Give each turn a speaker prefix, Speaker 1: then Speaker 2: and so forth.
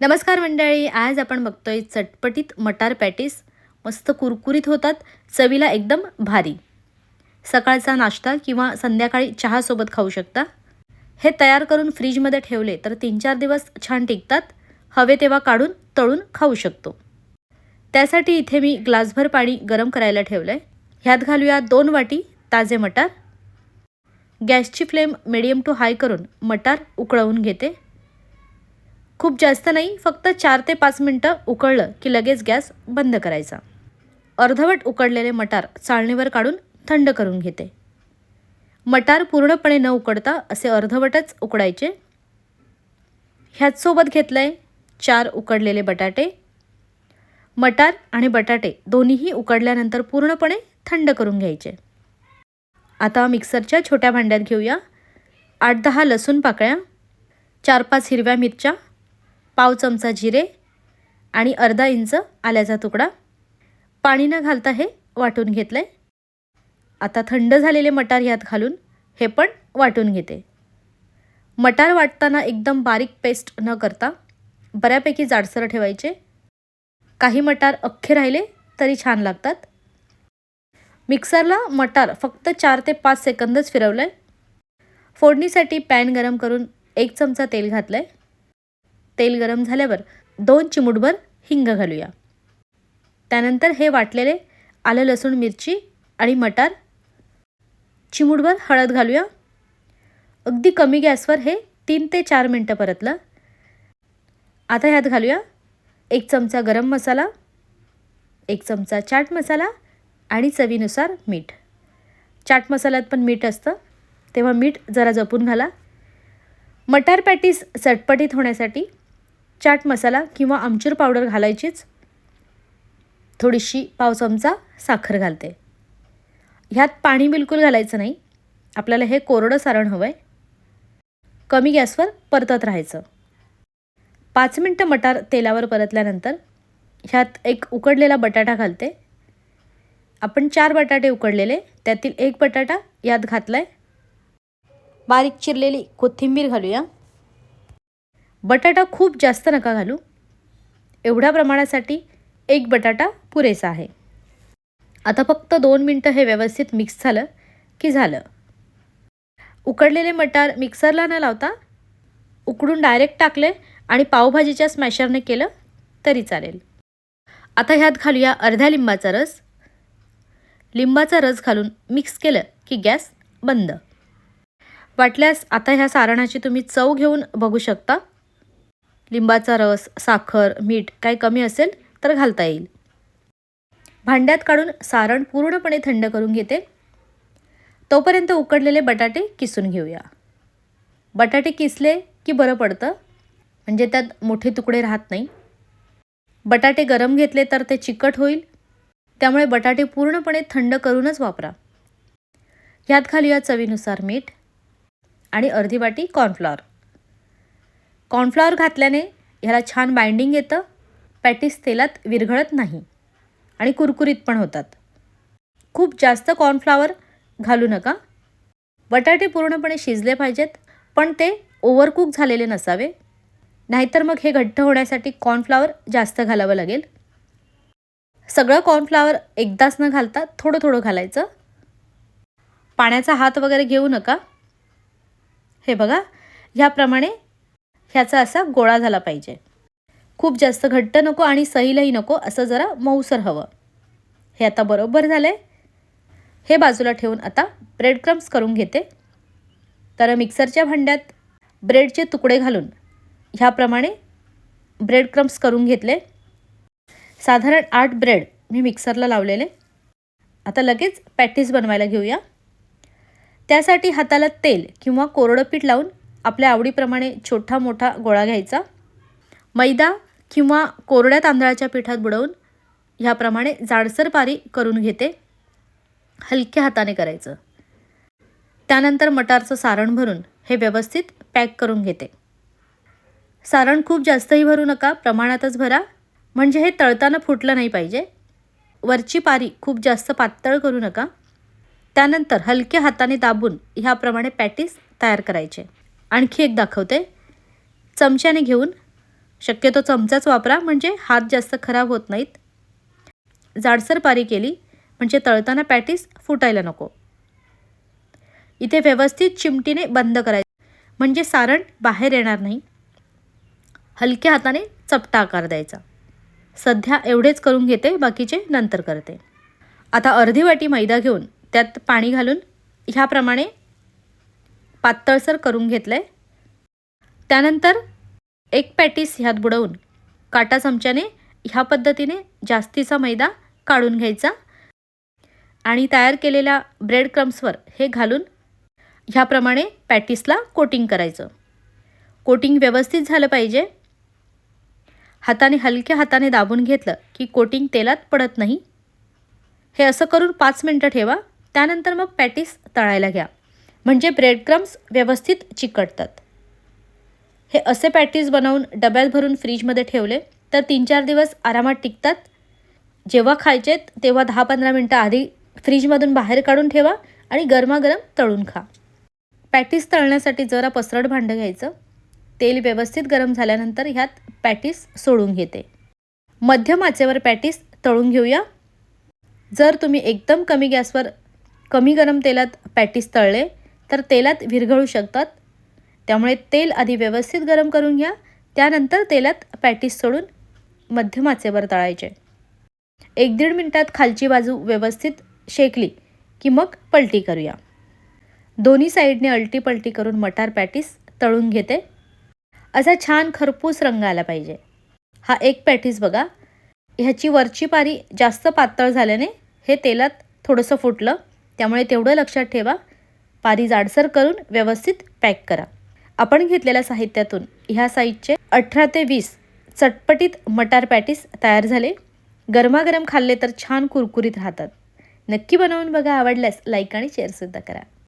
Speaker 1: नमस्कार मंडळी, आज आपण बघतोय चटपटीत मटार पॅटीस. मस्त कुरकुरीत होतात, चवीला एकदम भारी. सकाळचा नाश्ता किंवा संध्याकाळी चहासोबत खाऊ शकता. हे तयार करून फ्रीजमध्ये ठेवले तर 3-4 दिवस छान टिकतात. हवे तेव्हा काढून तळून खाऊ शकतो. त्यासाठी इथे मी ग्लासभर पाणी गरम करायला ठेवलंय. ह्यात घालूया 2 वाटी ताजे मटार. गॅसची फ्लेम मीडियम टू हाय करून मटार उकळवून घेते. खूप जास्त नाही, फक्त 4 ते 5 मिनटं उकळलं की लगेच गॅस बंद करायचा. अर्धवट उकडलेले मटार चाळणीवर काढून थंड करून घेते. मटार पूर्णपणे न उकडता असे अर्धवटच उकडायचे. ह्याच सोबत घेतलंय 4 उकडलेले बटाटे. मटार आणि बटाटे दोन्हीही उकडल्यानंतर पूर्णपणे थंड करून घ्यायचे. आता मिक्सरच्या छोट्या भांड्यात घेऊया 8-10 लसूण पाकळ्या, 4-5 हिरव्या मिरच्या, पाव चमचा जिरे आणि अर्धा इंच आल्याचा तुकडा. पाणी न घालता हे वाटून घेतलंय. आता थंड झालेले मटार ह्यात घालून हे पण वाटून घेते. मटार वाटताना एकदम बारीक पेस्ट न करता बऱ्यापैकी जाडसर ठेवायचे. काही मटार अख्खे राहिले तरी छान लागतात. मिक्सरला मटार फक्त 4 ते 5 सेकंदच फिरवलंय. फोडणीसाठी पॅन गरम करून 1 चमचा तेल घातलंय. तेल गरम झाल्यावर 2 चिमूटभर हिंग घालूया. त्यानंतर हे वाटलेले आलं, लसूण, मिरची आणि मटार, चिमूटभर हळद घालूया. अगदी कमी गॅसवर हे 3 ते 4 मिनटं परतलं. आता ह्यात घालूया 1 चमचा गरम मसाला, 1 चमचा चाट मसाला आणि चवीनुसार मीठ. चाट मसाल्यात पण मीठ असतं, तेव्हा मीठ जरा जपून घाला. मटार पॅटीस चटपटीत होण्यासाठी चाट मसाला किंवा आमचूर पावडर घालायचीच. थोडीशी पाव चमचा साखर घालते. ह्यात पाणी बिलकुल घालायचं नाही. आपल्याला हे कोरडं सारण हवं आहे. कमी गॅसवर परतत राहायचं. 5 मिनटं मटार तेलावर परतल्यानंतर ह्यात एक उकडलेला बटाटा घालते. आपण 4 बटाटे उकडलेले, त्यातील 1 बटाटा यात घातलाय. बारीक चिरलेली कोथिंबीर घालूया. बटाटा खूप जास्त नका घालू. एवढ्या प्रमाणासाठी 1 बटाटा पुरेसा आहे. आता फक्त 2 मिनटं हे व्यवस्थित मिक्स झालं की झालं. उकडलेले मटार मिक्सरला न लावता उकडून डायरेक्ट टाकले आणि पावभाजीच्या स्मॅशरने केलं तरी चालेल. आता ह्यात घालूया अर्ध्या लिंबाचा रस. लिंबाचा रस घालून मिक्स केलं की गॅस बंद. वाटल्यास आता ह्या सारणाची तुम्ही चव घेऊन बघू शकता. लिंबाचा रस, साखर, मीठ काही कमी असेल तर घालता येईल. भांड्यात काढून सारण पूर्णपणे थंड करून घेते. तोपर्यंत उकडलेले बटाटे किसून घेऊया. बटाटे किसले की बरं पडतं, म्हणजे त्यात मोठे तुकडे राहत नाही. बटाटे गरम घेतले तर ते चिकट होईल, त्यामुळे बटाटे पूर्णपणे थंड करूनच वापरा. ह्यात घालूया चवीनुसार मीठ आणि अर्धी वाटी कॉर्नफ्लॉवर. कॉर्नफ्लॉवर घातल्याने ह्याला छान बाइंडिंग येतं. पॅटीस तेलात विरघळत नाही आणि कुरकुरीत पण होतात. खूप जास्त कॉर्नफ्लॉवर घालू नका. बटाटे पूर्णपणे शिजले पाहिजेत, पण ते ओव्हरकुक झालेले नसावे. नाहीतर मग हे घट्ट होण्यासाठी कॉर्नफ्लॉवर जास्त घालावं लागेल. सगळं कॉर्नफ्लॉवर एकदाच न घालता थोडं थोडं घालायचं. पाण्याचा हात वगैरे घेऊ नका. हे बघा, ह्याप्रमाणे ह्याचा असा गोळा झाला पाहिजे. खूप जास्त घट्ट नको आणि सैलही नको, असं जरा मऊसर हवं. हे आता बरोबर झालं आहे. हे बाजूला ठेवून आता ब्रेड क्रम्स करून घेते. तर मिक्सरच्या भांड्यात ब्रेडचे तुकडे घालून ह्याप्रमाणे ब्रेड क्रम्स करून घेतले. साधारण 8 ब्रेड मी मिक्सरला लावलेले. आता लगेच पॅटीस बनवायला घेऊया. त्यासाठी हाताला तेल किंवा कोरडं पीठ लावून आपल्या आवडीप्रमाणे छोटा मोठा गोळा घ्यायचा. मैदा किंवा कोरड्या तांदळाच्या पिठात बुडवून ह्याप्रमाणे जाडसर पारी करून घेते. हलक्या हाताने करायचं. त्यानंतर मटारचं सारण भरून हे व्यवस्थित पॅक करून घेते. सारण खूप जास्तही भरू नका, प्रमाणातच भरा, म्हणजे हे तळताना फुटलं नाही पाहिजे. वरची पारी खूप जास्त पातळ करू नका. त्यानंतर हलक्या हाताने दाबून ह्याप्रमाणे पॅटीस तयार करायचे. आणखी एक दाखवते. चमच्याने घेऊन शक्यतो चमचाच वापरा, म्हणजे हात जास्त खराब होत नाहीत. जाडसर पारी केली म्हणजे तळताना पॅटीस फुटायला नको. इथे व्यवस्थित चिमटीने बंद करायचं, म्हणजे सारण बाहेर येणार नाही. हलक्या हाताने चपटा आकार द्यायचा. सध्या एवढेच करून घेते, बाकीचे नंतर करते. आता अर्धी वाटी मैदा घेऊन त्यात पाणी घालून ह्याप्रमाणे पातळसर करून घेतलं आहे. त्यानंतर एक पॅटीस ह्यात बुडवून काटा चमच्याने ह्या पद्धतीने जास्तीचा मैदा काढून घ्यायचा आणि तयार केलेल्या ब्रेड क्रम्सवर हे घालून ह्याप्रमाणे पॅटीसला कोटिंग करायचं. कोटिंग व्यवस्थित झालं पाहिजे. हाताने हलक्या हाताने दाबून घेतलं की कोटिंग तेलात पडत नाही. हे असं करून 5 मिनटं ठेवा. त्यानंतर मग पॅटीस तळायला घ्या, म्हणजे ब्रेड क्रम्स व्यवस्थित चिकटतात. हे असे पॅटीस बनवून डब्यात भरून फ्रीजमध्ये ठेवले तर 3-4 दिवस आरामात टिकतात. जेव्हा खायचेत तेव्हा 10-15 मिनटं आधी फ्रीजमधून बाहेर काढून ठेवा आणि गरमागरम तळून खा. पॅटीस तळण्यासाठी जरा पसरट भांडं घ्यायचं. तेल व्यवस्थित गरम झाल्यानंतर ह्यात पॅटीस सोडून घेते. मध्यम आचेवर पॅटीस तळून घेऊया. जर तुम्ही एकदम कमी गॅसवर कमी गरम तेलात पॅटीस तळले तर तेलात विरघळू शकतात. त्यामुळे तेल आधी व्यवस्थित गरम करून घ्या, त्यानंतर तेलात पॅटीस सोडून मध्यम आचेवर तळायचे. 1-1.5 मिनिटात खालची बाजू व्यवस्थित शेकली की मग पलटी करूया. दोन्ही साईडने अलटी पलटी करून मटार पॅटीस तळून घेते. असा छान खरपूस रंग आला पाहिजे. हा एक पॅटीस बघा, ह्याची वरची पारी जास्त पातळ झाल्याने हे तेलात थोडंसं फुटलं. त्यामुळे तेवढं लक्षात ठेवा. पारी जाडसर करून व्यवस्थित पॅक करा. आपण घेतलेल्या साहित्यातून ह्या साईजचे 18 ते 20 चटपटीत मटार पॅटीस तयार झाले. गरमागरम खाल्ले तर छान कुरकुरीत राहतात. नक्की बनवून बघा. आवडल्यास लाईक आणि शेअरसुद्धा करा.